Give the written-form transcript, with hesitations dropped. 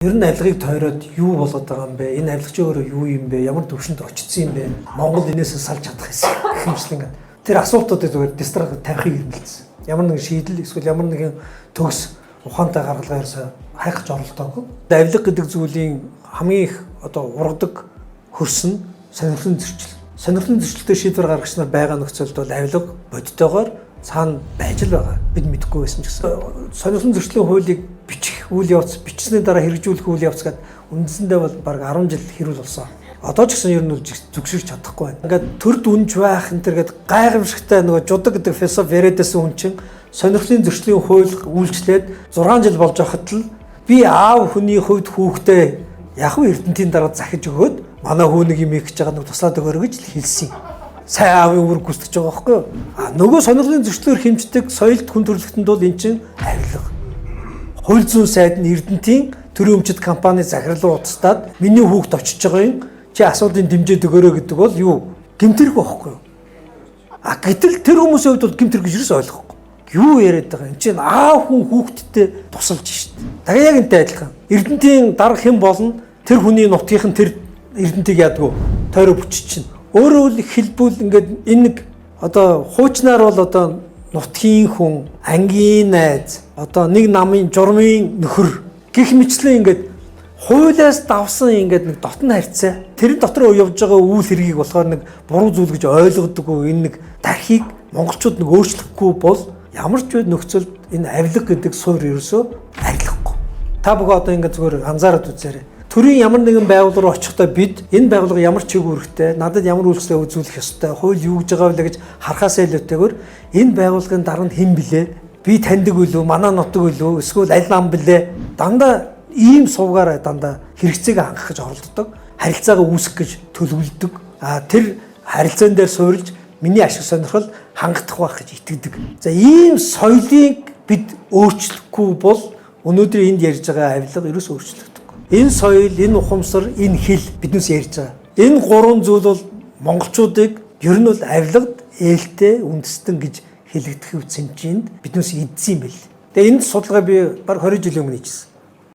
Ер нь авилгыг тойроод юу болоод байгаа юм бэ? Энэ авилгач өөрөө юу юм бэ? Ямар төвшөнд очсон юм бэ? Монгол энээсээ салж чадах хэсэг хэмжлэн ингээд. Тэр асуултуудыг зүгээр дистракт тавихыг эрмэлзсэн. Ямар нэгэн шийдэл эсвэл ямар нэгэн төгс ухаантай гаргалгаа ерөөсөө хайхаж оролдоогүй. Авилга гэдэг зүйлийн хамгийн их ургадаг хөрс нь сонирхлын зөрчил. Сонирхлын зөрчилтэй шийдвэр гаргагч нар байгаа нөхцөлд бол авилга бодитойгоор цаана байж л байгаа. Бид мэдэхгүй байсан ч гэсэн сонирхлын зөрчлийн хуулийг бичих үйл явц, бичсэний дараа хэрэгжүүлэх үйл явц гэдэг үндсэндээ бол бараг 10 жил хэрүүл болсон. Одоо ч гэсэн ер нь зүгшиж чадахгүй байна. Ингээд төрд үнж байх энэ төр гэдэг гайхамшигтай нөгөө жудаг гэдэг философи яриадсэн хүн чинь сонирхлын зөрчлийн хууль үйлчлээд 6 жил болж байхад л би аав хүний хувьд хүүхдээ яг нь эрдэнтийн дараа захиж өгөөд манай хүү нэг юм хийж байгаа нэг туслаад өгөөрэй гэж хэлсэн. Сайн аавын үүрэг гүйцэтгэж байгаа байхгүй юу? Нөгөө сонирхлын зөрчлөөр хэмждэг соёлд хүн төрөлхтөнд бол эн чинь авилга. Хууль зүйн сайд нь эрдэнтийн төрийн өмчит компани захирлуу утастаад миний хүүхд очиж байгаа юм чи асуудлыг дэмжиж өгөөрэй гэдэг бол юу? Гэмтэрэг байхгүй юу? Гэтэл тэр хүмүүсийн хувьд бол гэмтэрэг гэж юус ойлгохгүй. Юу яриад байгаа юм чинь аав хүн хүүхдтэй тусалж шít. Тэгээ яг энтэй адилхан. Эрдэнтийн дарга хэн болно? Тэр хүний нутгийнх нь тэр эрдэнтийг яадгүй тойроо бүчиж чинь. Өөрөө л хэлбэл ингээд энэ нэг хуучнаар бол нутгийн хүн, ангийн найз, нэг намын журмын нөхөр гэх мэтлэн ингээд хуулиас давсан ингээд нэг дотн харьцаа. Тэр дотор явж байгаа үйл хэргийг болохоор нэг буруу зүйл гэж ойлгодоггүй энэ нэг тархийг монголчууд нэг өөрчлөхгүй бол ямар ч үйл нөхцөлд энэ авилга гэдэг суурь ерөөсөө арилгахгүй. Та бүхэн ингээд зүгээр анзаараад үзээрэй. Төрийн ямар нэгэн байгууллага руу очихдоо бид энэ байгууллага ямар ч үүрэгтэй, надад ямар үйлчлэл үзүүлэх ёстой, хууль юу гэж байгаа вэ гэж харахаас илүүтэйгээр энэ байгууллагын дарга хэн блэ? Би таньдаг үлээ, манай нутаг үлээ, эсвэл аль нам блэ? Дандаа ийм сувгаараа дандаа хэрэгцээг хангах гэж оролддог, харилцаагаа үүсгэх гэж төлөвлөдөг. Тэр харилцаан дээр суурилж миний ашиг сонирхол хангагдах байх гэж итгэдэг. За ийм соёлыг бид өөрчлөхгүй бол өнөөдөр энд ярьж байгаа авилга ерөөс өөрчлөгдөв. Энэ соёл, энэ ухамсар, энэ хэл биднээс ярьж байгаа. Энэ гурван зүйл бол монголчуудыг ер нь бол авилгад ээлтэй үндэстэн гэж хэлэгдэх үе цэмжинд биднээс идсэн юм байл. Тэгээ энэ судалгаа би баг 20 жилийн өмнө хийжсэн.